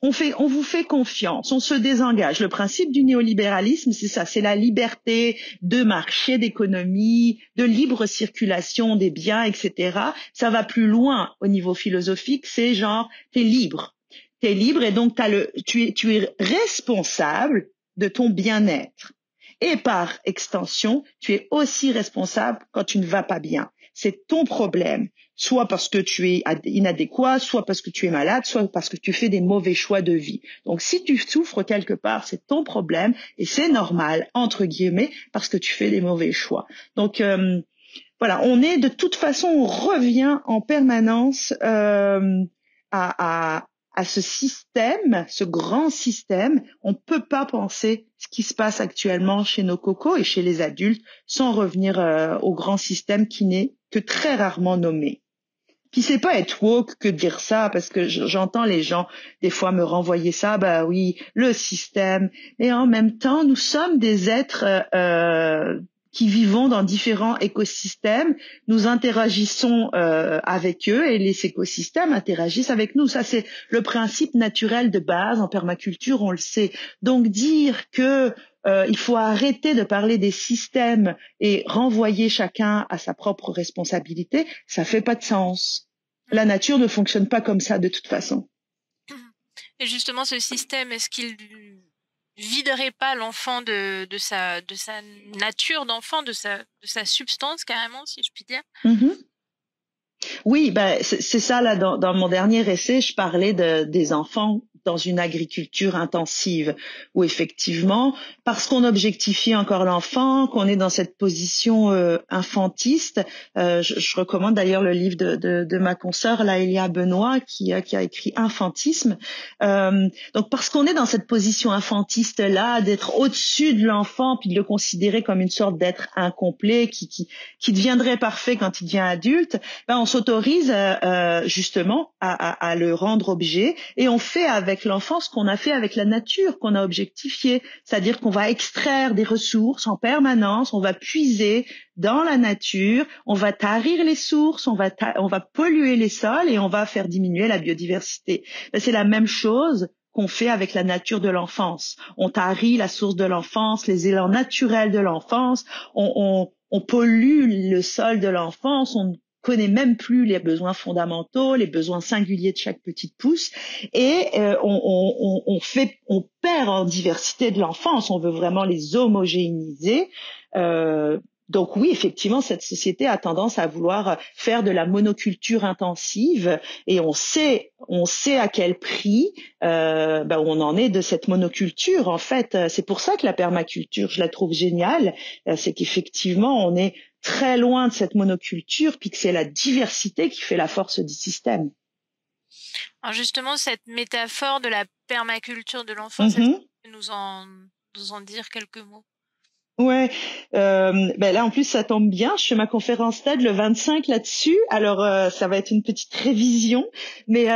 on vous fait confiance, on se désengage. Le principe du néolibéralisme, c'est ça, c'est la liberté de marché, d'économie, de libre circulation des biens, etc. Ça va plus loin au niveau philosophique, c'est genre, t'es libre et donc tu es responsable de ton bien-être. Et par extension, tu es aussi responsable quand tu ne vas pas bien. C'est ton problème, soit parce que tu es inadéquat, soit parce que tu es malade, soit parce que tu fais des mauvais choix de vie. Donc si tu souffres quelque part, c'est ton problème et c'est normal, entre guillemets, parce que tu fais des mauvais choix. Donc voilà, de toute façon, on revient en permanence à ce système, ce grand système. On ne peut pas penser ce qui se passe actuellement chez nos cocos et chez les adultes sans revenir au grand système qui n'est que très rarement nommé. Puis c'est pas être woke que de dire ça, parce que j'entends les gens des fois me renvoyer ça, oui, le système. Et en même temps, nous sommes des êtres qui vivons dans différents écosystèmes, nous interagissons avec eux et les écosystèmes interagissent avec nous. Ça, c'est le principe naturel de base en permaculture, on le sait. Donc dire que il faut arrêter de parler des systèmes et renvoyer chacun à sa propre responsabilité, ça fait pas de sens. La nature ne fonctionne pas comme ça de toute façon. Et justement, ce système, est-ce qu'il viderait pas l'enfant de sa nature d'enfant, de sa substance carrément, si je puis dire. Mhm. Oui, c'est ça là dans mon dernier essai, je parlais des enfants dans une agriculture intensive où effectivement, parce qu'on objectifie encore l'enfant, qu'on est dans cette position infantiste, je recommande d'ailleurs le livre de ma consoeur Laëlia Benoît qui a écrit Infantisme. Donc parce qu'on est dans cette position infantiste là, d'être au-dessus de l'enfant puis de le considérer comme une sorte d'être incomplet qui deviendrait parfait quand il devient adulte, on s'autorise justement à le rendre objet et on fait avec l'enfant ce qu'on a fait avec la nature qu'on a objectifiée, c'est-à-dire qu'on va extraire des ressources en permanence, on va puiser dans la nature, on va tarir les sources, on va polluer les sols et on va faire diminuer la biodiversité. C'est la même chose qu'on fait avec la nature de l'enfance. On tarit la source de l'enfance, les élans naturels de l'enfance, on pollue le sol de l'enfance, on connaît même plus les besoins fondamentaux, les besoins singuliers de chaque petite pouce, et on perd en diversité de l'enfance. On veut vraiment les homogénéiser. Donc oui, effectivement, cette société a tendance à vouloir faire de la monoculture intensive, et on sait à quel prix on en est de cette monoculture. En fait, c'est pour ça que la permaculture, je la trouve géniale, c'est qu'effectivement, on est très loin de cette monoculture, puis que c'est la diversité qui fait la force du système. Alors justement, cette métaphore de la permaculture de l'enfance, est-ce que tu peux nous en dire quelques mots? Ouais, là en plus ça tombe bien, je fais ma conférence TED le 25 là-dessus, alors ça va être une petite révision, mais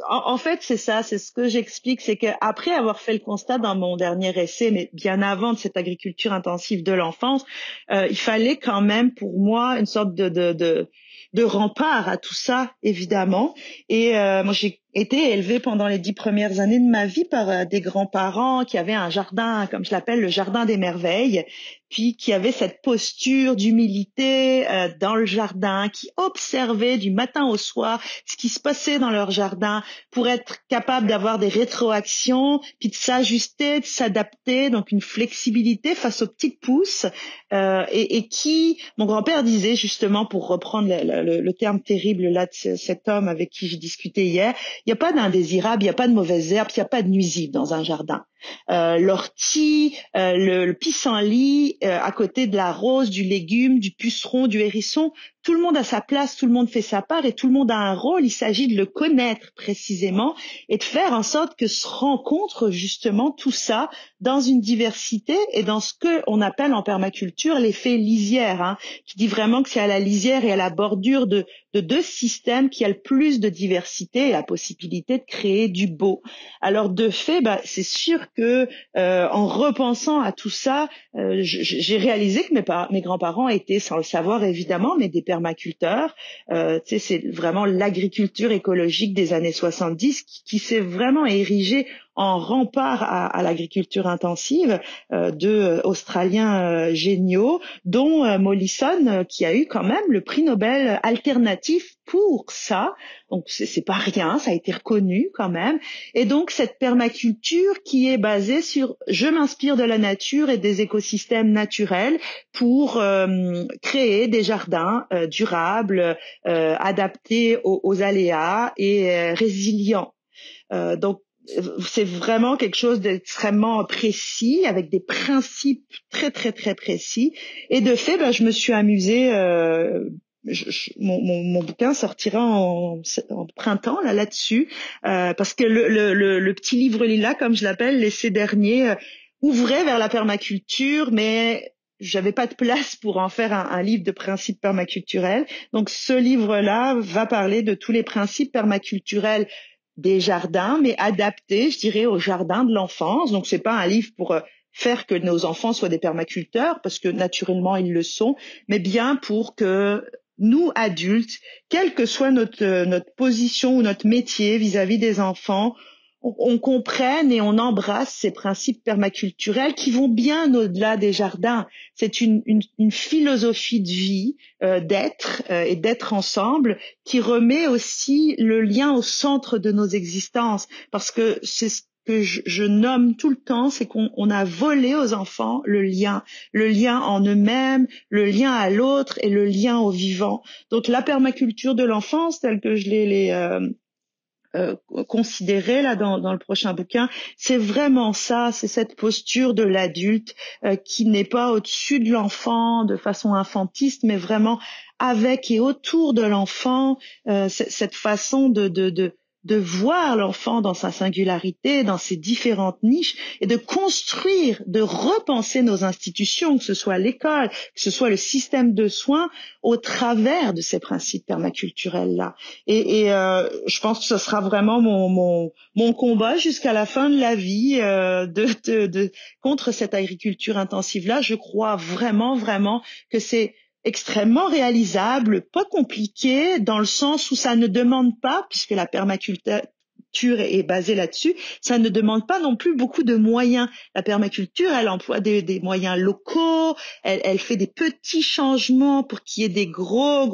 en fait c'est ça, c'est ce que j'explique, c'est qu'après avoir fait le constat dans mon dernier essai, mais bien avant de cette agriculture intensive de l'enfance, il fallait quand même pour moi une sorte de rempart à tout ça, évidemment, et moi j'ai été élevée pendant les 10 premières années de ma vie par des grands-parents qui avaient un jardin, comme je l'appelle, le jardin des merveilles, puis qui avaient cette posture d'humilité dans le jardin, qui observaient du matin au soir ce qui se passait dans leur jardin pour être capable d'avoir des rétroactions, puis de s'ajuster, de s'adapter, donc une flexibilité face aux petites pousses, et qui, mon grand-père disait justement, pour reprendre le terme terrible là de cet homme avec qui j'ai discuté hier, il n'y a pas d'indésirable, il n'y a pas de mauvaises herbes, il n'y a pas de nuisibles dans un jardin. L'ortie, le pissenlit, à côté de la rose, du légume, du puceron, du hérisson, tout le monde a sa place, tout le monde fait sa part et tout le monde a un rôle. Il s'agit de le connaître précisément et de faire en sorte que se rencontre justement tout ça dans une diversité et dans ce que on appelle en permaculture l'effet lisière, qui dit vraiment que c'est à la lisière et à la bordure de deux systèmes qu'il y a le plus de diversité et la possibilité de créer du beau. Alors de fait, c'est sûr que en repensant à tout ça, j'ai réalisé que mes grands-parents étaient, sans le savoir évidemment, mais des permaculteurs. C'est vraiment l'agriculture écologique des années 70 qui s'est vraiment érigée en rempart à l'agriculture intensive, deux Australiens géniaux, dont Mollison, qui a eu quand même le prix Nobel alternatif pour ça. Donc c'est pas rien, ça a été reconnu quand même. Et donc cette permaculture qui est basée sur je m'inspire de la nature et des écosystèmes naturels pour créer des jardins durables, adaptés aux aléas et résilients. Donc c'est vraiment quelque chose d'extrêmement précis, avec des principes très très très précis. Et de fait, je me suis amusée. Mon bouquin sortira en printemps là-dessus, parce que le petit livre lilas, comme je l'appelle, l'essai dernier, ouvrait vers la permaculture, mais j'avais pas de place pour en faire un livre de principes permaculturels. Donc ce livre-là va parler de tous les principes permaculturels des jardins, mais adaptés, je dirais, au jardin de l'enfance. Donc c'est pas un livre pour faire que nos enfants soient des permaculteurs, parce que naturellement ils le sont, mais bien pour que nous, adultes, quelle que soit notre position ou notre métier vis-à-vis des enfants, on comprenne et on embrasse ces principes permaculturels qui vont bien au-delà des jardins. C'est une philosophie de vie, d'être et d'être ensemble, qui remet aussi le lien au centre de nos existences, parce que c'est que je nomme tout le temps, c'est qu'on a volé aux enfants le lien en eux-mêmes, le lien à l'autre et le lien au vivant. Donc la permaculture de l'enfance, telle que je l'ai considérée là dans le prochain bouquin, c'est vraiment ça, c'est cette posture de l'adulte qui n'est pas au-dessus de l'enfant de façon infantiste, mais vraiment avec et autour de l'enfant, cette façon de voir l'enfant dans sa singularité, dans ses différentes niches, et de construire, de repenser nos institutions, que ce soit l'école, que ce soit le système de soins, au travers de ces principes permaculturels-là. Et je pense que ce sera vraiment mon combat jusqu'à la fin de la vie contre cette agriculture intensive-là. Je crois vraiment que c'est extrêmement réalisable, pas compliqué, dans le sens où ça ne demande pas, puisque la permaculture est basée là-dessus, ça ne demande pas non plus beaucoup de moyens. La permaculture, elle emploie des moyens locaux, elle fait des petits changements pour qu'il y ait des gros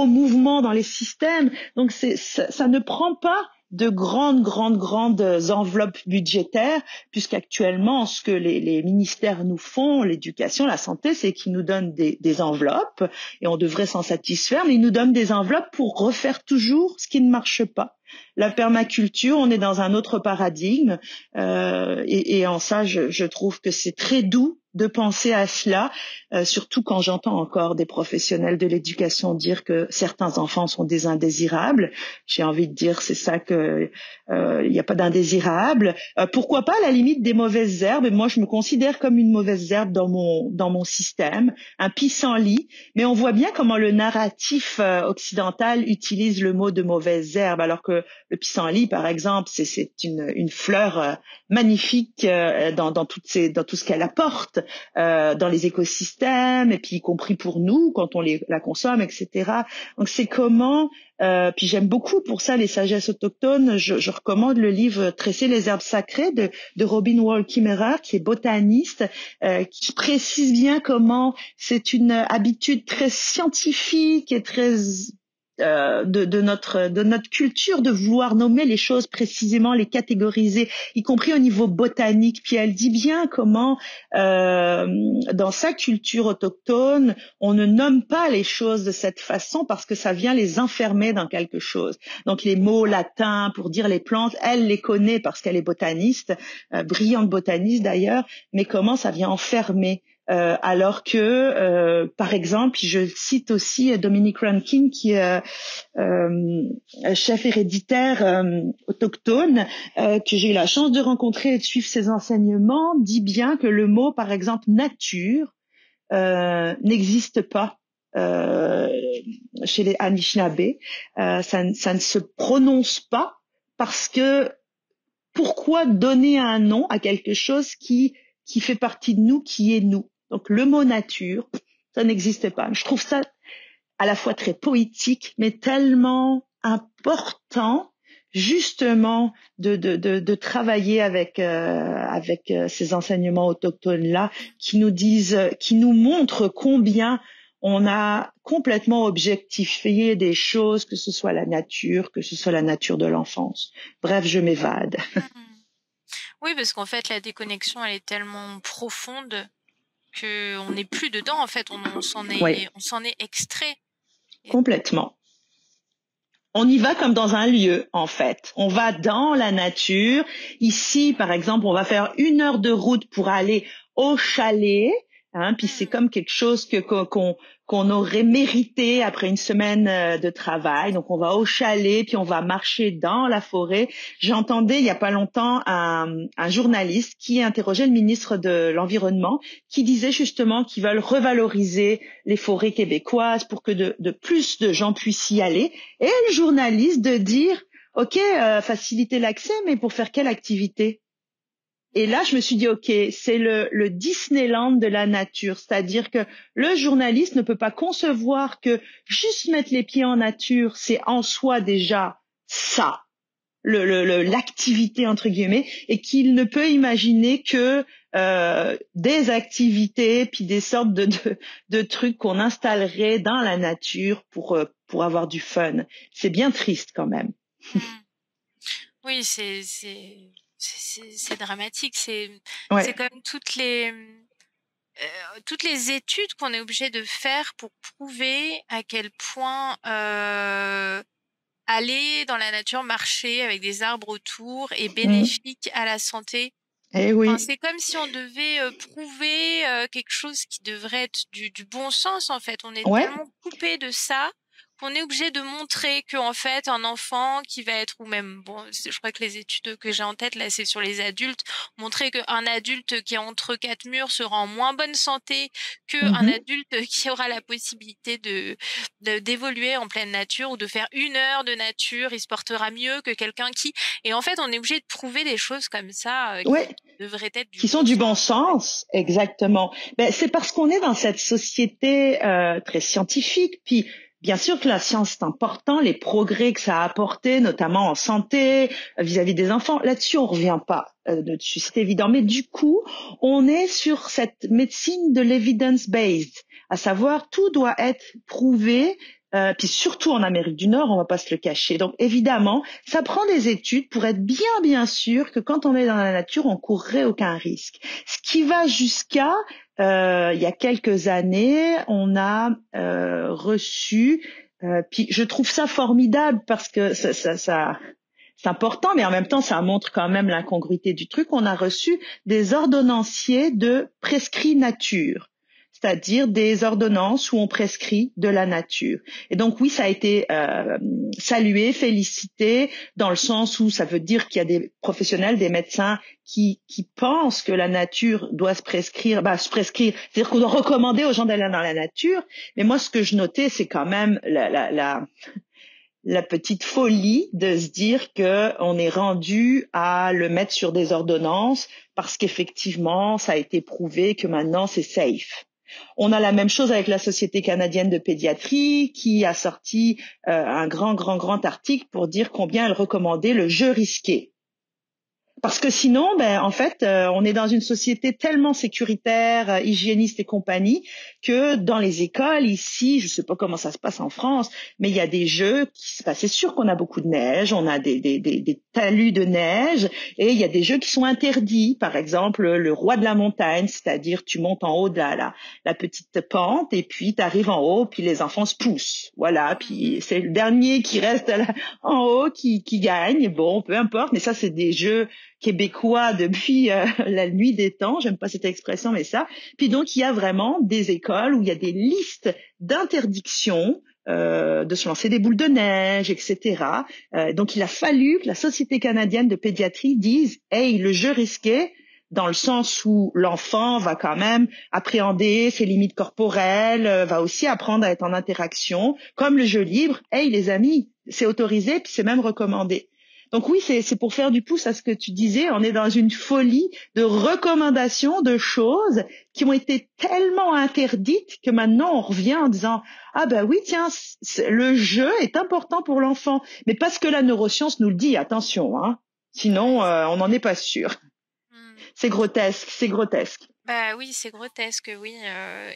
mouvements dans les systèmes. Donc ça ne prend pas de grandes enveloppes budgétaires, puisqu'actuellement, ce que les ministères nous font, l'éducation, la santé, c'est qu'ils nous donnent des enveloppes, et on devrait s'en satisfaire, mais ils nous donnent des enveloppes pour refaire toujours ce qui ne marche pas. La permaculture, on est dans un autre paradigme, et en ça, je trouve que c'est très doux de penser à cela, surtout quand j'entends encore des professionnels de l'éducation dire que certains enfants sont des indésirables. J'ai envie de dire, c'est ça que il n'y a pas d'indésirables. Pourquoi pas à la limite des mauvaises herbes? Et moi, je me considère comme une mauvaise herbe dans mon système, un pissenlit. Mais on voit bien comment le narratif occidental utilise le mot de mauvaise herbe, alors que le pissenlit, par exemple, c'est une fleur magnifique dans tout ce qu'elle apporte dans les écosystèmes, et puis y compris pour nous quand on la consomme, etc. Donc c'est comment puis j'aime beaucoup pour ça les sagesses autochtones. Je recommande le livre Tresser les herbes sacrées de Robin Wall Kimmerer, qui est botaniste, qui précise bien comment c'est une habitude très scientifique et très de notre culture de vouloir nommer les choses précisément, les catégoriser, y compris au niveau botanique. Puis elle dit bien comment dans sa culture autochtone, on ne nomme pas les choses de cette façon parce que ça vient les enfermer dans quelque chose. Donc les mots latins pour dire les plantes, elle les connaît parce qu'elle est botaniste, brillante botaniste d'ailleurs, mais comment ça vient enfermer. Alors que, par exemple, je cite aussi Dominic Rankin, qui est chef héréditaire autochtone, que j'ai eu la chance de rencontrer et de suivre ses enseignements, dit bien que le mot, par exemple, nature, n'existe pas chez les Anishinaabe. Ça ne se prononce pas parce que pourquoi donner un nom à quelque chose qui fait partie de nous, qui est nous? Donc le mot nature, ça n'existe pas. Je trouve ça à la fois très poétique, mais tellement important, justement, de travailler avec ces enseignements autochtones là, qui nous montrent combien on a complètement objectifié des choses, que ce soit la nature, que ce soit la nature de l'enfance. Bref, je m'évade. Oui, parce qu'en fait, la déconnexion, elle est tellement profonde qu'on n'est plus dedans, en fait. On s'en est extrait. Complètement. On y va comme dans un lieu, en fait. On va dans la nature. Ici, par exemple, on va faire 1 heure de route pour aller au chalet. Puis c'est comme quelque chose qu'on aurait mérité après une semaine de travail. Donc on va au chalet, puis on va marcher dans la forêt. J'entendais il y a pas longtemps un journaliste qui interrogeait le ministre de l'Environnement, qui disait justement qu'ils veulent revaloriser les forêts québécoises pour que de plus de gens puissent y aller. Et le journaliste de dire, OK, faciliter l'accès, mais pour faire quelle activité? Et là, je me suis dit, OK, c'est le Disneyland de la nature. C'est-à-dire que le journaliste ne peut pas concevoir que juste mettre les pieds en nature, c'est en soi déjà ça, l'activité entre guillemets, et qu'il ne peut imaginer que des activités puis des sortes de trucs qu'on installerait dans la nature pour avoir du fun. C'est bien triste quand même. Oui, c'est dramatique. C'est Ouais, comme toutes les études qu'on est obligé de faire pour prouver à quel point aller dans la nature, marcher avec des arbres autour est mm. bénéfique à la santé. Eh Enfin, oui, c'est comme si on devait prouver quelque chose qui devrait être du bon sens, en fait. On est ouais, tellement coupé de ça qu'on est obligé de montrer que, en fait, un enfant qui va être, ou même, bon, je crois que les études que j'ai en tête, là, c'est sur les adultes, montrer qu'un adulte qui est entre quatre murs sera en moins bonne santé qu'un mhm. adulte qui aura la possibilité d'évoluer en pleine nature ou de faire 1 heure de nature, il se portera mieux que quelqu'un qui, et en fait, on est obligé de prouver des choses comme ça, Ouais, qui devraient être du qui sont bon du bon sens, en fait. sens, exactement. Ben, c'est parce qu'on est dans cette société très scientifique, puis bien sûr que la science c'est important, les progrès que ça a apporté, notamment en santé, vis-à-vis des enfants, là-dessus on revient pas dessus, c'est évident. Mais du coup, on est sur cette médecine de l'evidence-based, à savoir tout doit être prouvé. Puis surtout en Amérique du Nord, on va pas se le cacher. Donc évidemment, ça prend des études pour être bien sûr que quand on est dans la nature, on courrait aucun risque. Ce qui va jusqu'à il y a quelques années, on a reçu, puis je trouve ça formidable parce que ça c'est important, mais en même temps, ça montre quand même l'incongruité du truc. On a reçu des ordonnanciers de prescrit nature, c'est-à-dire des ordonnances où on prescrit de la nature. Et donc oui, ça a été salué, félicité, dans le sens où ça veut dire qu'il y a des professionnels, des médecins qui pensent que la nature doit se prescrire, c'est-à-dire qu'on doit recommander aux gens d'aller dans la nature. Mais moi, ce que je notais, c'est quand même la petite folie de se dire que on est rendu à le mettre sur des ordonnances parce qu'effectivement, ça a été prouvé que maintenant c'est safe. On a la même chose avec la Société canadienne de pédiatrie qui a sorti un grand article pour dire combien elle recommandait le jeu risqué. Parce que sinon, ben, en fait, on est dans une société tellement sécuritaire, hygiéniste et compagnie, que dans les écoles ici, je sais pas comment ça se passe en France, mais il y a des jeux qui se passent. C'est sûr qu'on a beaucoup de neige, on a des talus de neige, et il y a des jeux qui sont interdits. Par exemple, le roi de la montagne, c'est-à-dire tu montes en haut de la petite pente, et puis tu arrives en haut, puis les enfants se poussent. Voilà, puis c'est le dernier qui reste en haut qui gagne. Bon, peu importe, mais ça, c'est des jeux québécois depuis la nuit des temps, j'aime pas cette expression, mais ça. Puis donc, il y a vraiment des écoles où il y a des listes d'interdictions de se lancer des boules de neige, etc. Donc, il a fallu que la Société canadienne de pédiatrie dise « Hey, le jeu risqué », dans le sens où l'enfant va quand même appréhender ses limites corporelles, va aussi apprendre à être en interaction, comme le jeu libre. Hey, les amis, c'est autorisé, puis c'est même recommandé. Donc oui, c'est pour faire du pouce à ce que tu disais. On est dans une folie de recommandations de choses qui ont été tellement interdites que maintenant on revient en disant ah ben oui tiens le jeu est important pour l'enfant, mais parce que la neuroscience nous le dit. Attention, hein. Sinon Ouais. on n'en est pas sûr. Hmm. C'est grotesque, c'est grotesque. Bah oui, c'est grotesque, oui.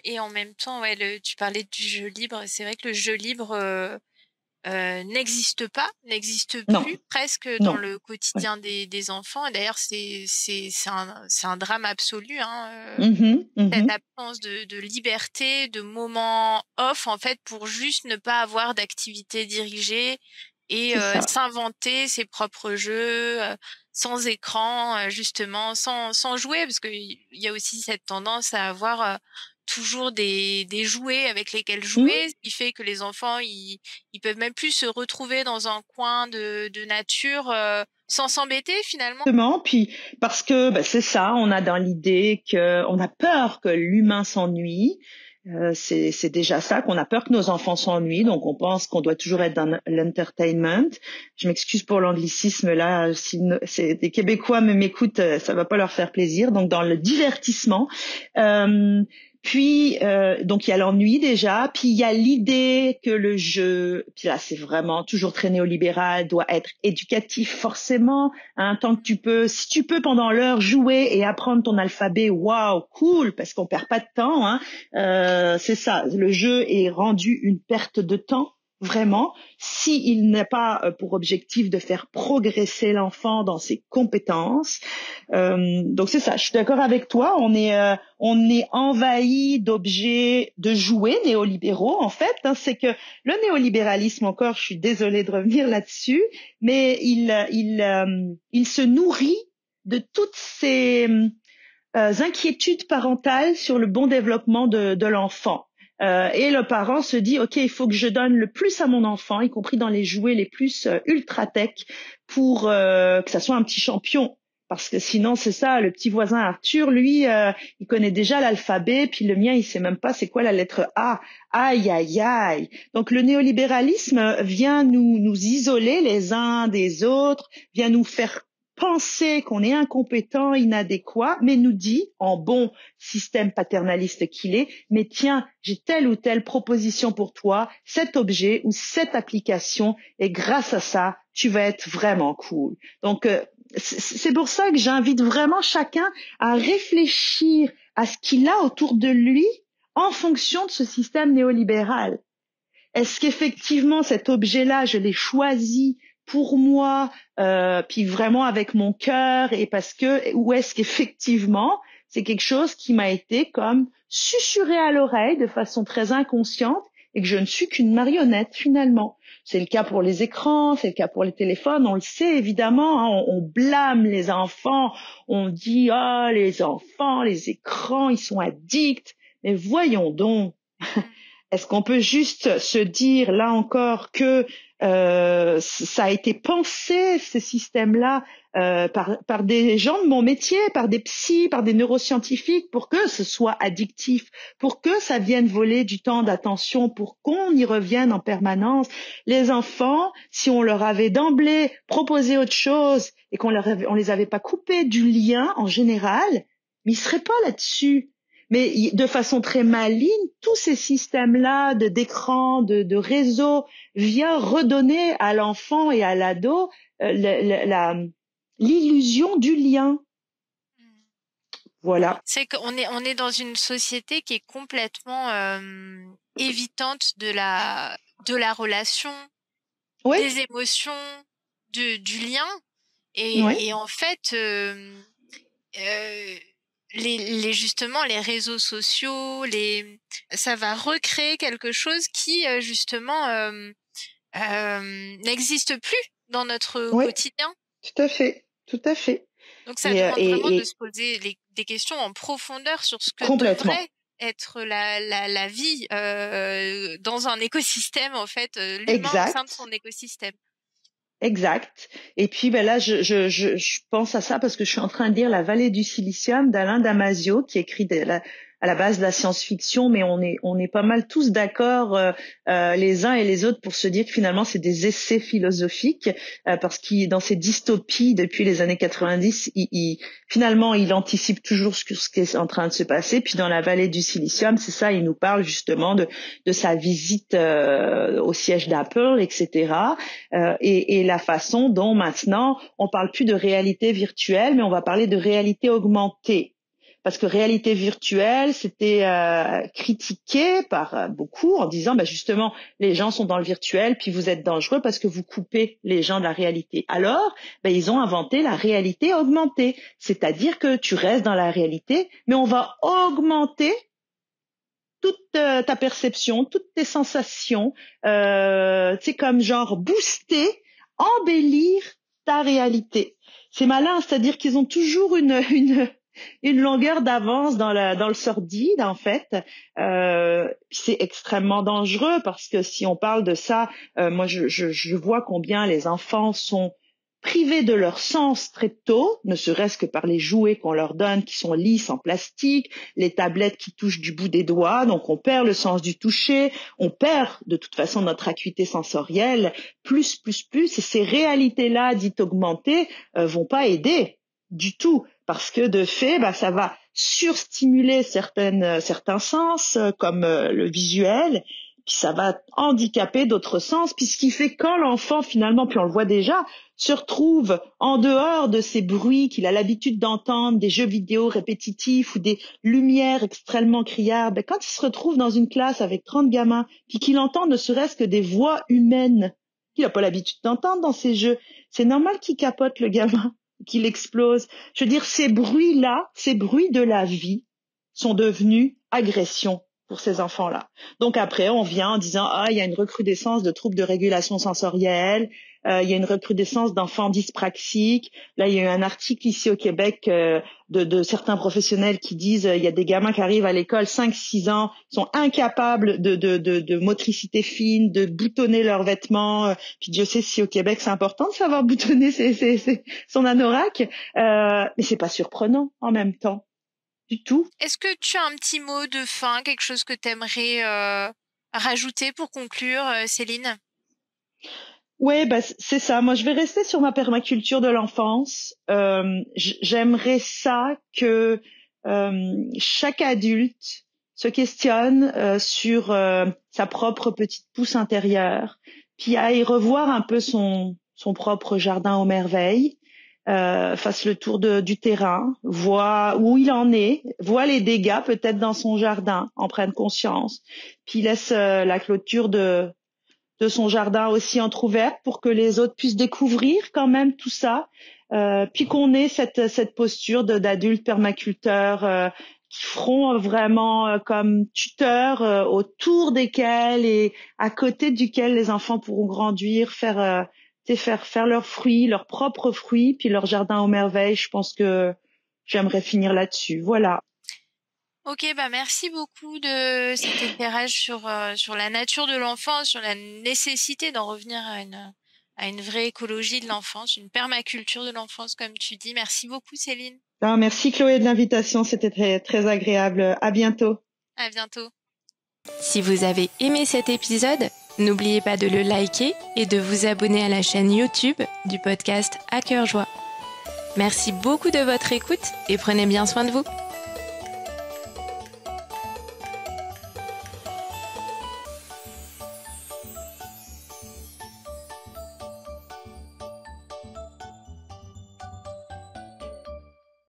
Et en même temps, ouais, tu parlais du jeu libre. C'est vrai que le jeu libre n'existe Non, plus presque dans non. le Ouais. quotidien des enfants. Et d'ailleurs, c'est un drame absolu, hein, Mhm, cette mhm. absence de liberté, de moments off, en fait, pour juste ne pas avoir d'activité dirigée et C'est ça. s'inventer ses propres jeux sans écran, justement, sans jouer, parce qu'il y a aussi cette tendance à avoir toujours des jouets avec lesquels Mhm. jouer, ce qui fait que les enfants, ils peuvent même plus se retrouver dans un coin de nature sans s'embêter finalement. Exactement. Puis parce que ben, c'est ça, on a dans l'idée que on a peur que l'humain s'ennuie. C'est déjà ça, qu'on a peur que nos enfants s'ennuient, donc on pense qu'on doit toujours être dans l'entertainment. Je m'excuse pour l'anglicisme là, si des Québécois m'écoutent, ça va pas leur faire plaisir. Donc dans le divertissement. Euh, Puis donc il y a l'ennui déjà, puis il y a l'idée que le jeu, puis là c'est vraiment toujours très néolibéral, doit être éducatif forcément. Hein, tant que tu peux, si tu peux pendant l'heure jouer et apprendre ton alphabet, waouh, cool, parce qu'on perd pas de temps. Hein, c'est ça, le jeu est rendu une perte de temps. vraiment, s'il n'a pas pour objectif de faire progresser l'enfant dans ses compétences. Donc c'est ça, je suis d'accord avec toi, on est envahi d'objets, de jouets néolibéraux en fait. C'est que le néolibéralisme, encore, je suis désolée de revenir là-dessus, mais il se nourrit de toutes ces inquiétudes parentales sur le bon développement de l'enfant. Et le parent se dit, OK, il faut que je donne le plus à mon enfant, y compris dans les jouets les plus ultra-tech, pour que ça soit un petit champion. Parce que sinon, c'est ça, le petit voisin Arthur, lui, il connaît déjà l'alphabet, puis le mien, il sait même pas c'est quoi la lettre A. Aïe, aïe, aïe. Donc le néolibéralisme vient nous isoler les uns des autres, vient nous faire penser qu'on est incompétent, inadéquat, mais nous dit, en bon système paternaliste qu'il est, mais tiens, j'ai telle ou telle proposition pour toi, cet objet ou cette application, et grâce à ça, tu vas être vraiment cool. Donc, c'est pour ça que j'invite vraiment chacun à réfléchir à ce qu'il a autour de lui en fonction de ce système néolibéral. Est-ce qu'effectivement cet objet-là, je l'ai choisi pour moi, puis vraiment avec mon cœur, et ou est-ce qu'effectivement c'est quelque chose qui m'a été comme susurré à l'oreille de façon très inconsciente et que je ne suis qu'une marionnette finalement. C'est le cas pour les écrans, c'est le cas pour les téléphones, on le sait évidemment, hein, on blâme les enfants, on dit « les enfants, les écrans, ils sont addicts ». Mais voyons donc, est-ce qu'on peut juste se dire là encore que ça a été pensé, ces systèmes-là, par des gens de mon métier, par des psys, par des neuroscientifiques, pour que ce soit addictif, pour que ça vienne voler du temps d'attention, pour qu'on y revienne en permanence. Les enfants, si on leur avait d'emblée proposé autre chose et on les avait pas coupés du lien en général, mais ils seraient pas là-dessus. Mais de façon très maligne, tous ces systèmes-là d'écran, de réseau, viennent redonner à l'enfant et à l'ado l'illusion du lien. Voilà. C'est qu'on est dans une société qui est complètement évitante de la relation, Oui. des émotions, du lien. Et en fait, justement les réseaux sociaux, ça va recréer quelque chose qui justement n'existe plus dans notre quotidien. Tout à fait, tout à fait. Donc ça demande vraiment de se poser des questions en profondeur sur ce que devrait être la vie dans un écosystème, en fait, l'humain au sein de son écosystème. Exact. Et puis là, je pense à ça parce que je suis en train de lire La Vallée du Silicium d'Alain Damasio, qui écrit à la base de la science-fiction, mais on est pas mal tous d'accord les uns et les autres pour se dire que finalement c'est des essais philosophiques parce qu'il dans ces dystopies depuis les années 90, finalement il anticipe toujours ce qui est en train de se passer. Puis dans La Vallée du Silicium, c'est ça, il nous parle justement de sa visite au siège d'Apple, etc. Et la façon dont maintenant on parle plus de réalité virtuelle, mais on va parler de réalité augmentée. Parce que réalité virtuelle, c'était critiqué par beaucoup en disant justement les gens sont dans le virtuel puis vous êtes dangereux parce que vous coupez les gens de la réalité. Alors, ils ont inventé la réalité augmentée, c'est-à-dire que tu restes dans la réalité, mais on va augmenter toute ta perception, toutes tes sensations, c'est comme genre booster, embellir ta réalité. C'est malin, c'est-à-dire qu'ils ont toujours une longueur d'avance dans le sordide, en fait. C'est extrêmement dangereux parce que si on parle de ça, moi je vois combien les enfants sont privés de leur sens très tôt, ne serait-ce que par les jouets qu'on leur donne qui sont lisses en plastique, les tablettes qui touchent du bout des doigts, donc on perd le sens du toucher, on perd de toute façon notre acuité sensorielle, plus, et ces réalités-là dites augmentées vont pas aider du tout, parce que de fait, ça va surstimuler certains sens, comme le visuel, puis ça va handicaper d'autres sens, puis ce qui fait quand l'enfant finalement, puis on le voit déjà, se retrouve en dehors de ces bruits qu'il a l'habitude d'entendre, des jeux vidéo répétitifs ou des lumières extrêmement criardes, ben quand il se retrouve dans une classe avec 30 gamins, puis qu'il entend ne serait-ce que des voix humaines qu'il n'a pas l'habitude d'entendre dans ces jeux, c'est normal qu'il capote le gamin, qu'il explose. Je veux dire, ces bruits-là, ces bruits de la vie sont devenus agressions pour ces enfants-là. Donc après, on vient en disant il y a une recrudescence de troubles de régulation sensorielle, il y a une recrudescence d'enfants dyspraxiques. Là, il y a eu un article ici au Québec de certains professionnels qui disent il y a des gamins qui arrivent à l'école 5-6 ans, sont incapables de motricité fine, de boutonner leurs vêtements. Puis Dieu sait si au Québec c'est important de savoir boutonner son anorak, mais c'est pas surprenant en même temps. Du tout. Est-ce que tu as un petit mot de fin, quelque chose que tu aimerais rajouter pour conclure, Céline? Oui, c'est ça. Moi, je vais rester sur ma permaculture de l'enfance. J'aimerais ça que chaque adulte se questionne sur sa propre petite pousse intérieure, puis aille revoir un peu son propre jardin aux merveilles. Fasse le tour du terrain, voit où il en est, voit les dégâts peut-être dans son jardin, en prenne conscience, puis laisse la clôture de son jardin aussi entrouverte pour que les autres puissent découvrir quand même tout ça, puis qu'on ait cette posture d'adulte permaculteur qui feront vraiment comme tuteurs autour desquels et à côté duquel les enfants pourront grandir, faire leurs fruits, leurs propres fruits, puis leur jardin aux merveilles. Je pense que j'aimerais finir là-dessus. Voilà. Ok, merci beaucoup de cet éclairage sur la nature de l'enfant, sur la nécessité d'en revenir à une vraie écologie de l'enfance, une permaculture de l'enfance, comme tu dis. Merci beaucoup, Céline. Merci Chloé de l'invitation, c'était très, très agréable. À bientôt. À bientôt. Si vous avez aimé cet épisode, n'oubliez pas de le liker et de vous abonner à la chaîne YouTube du podcast À Cœur Joie. Merci beaucoup de votre écoute et prenez bien soin de vous.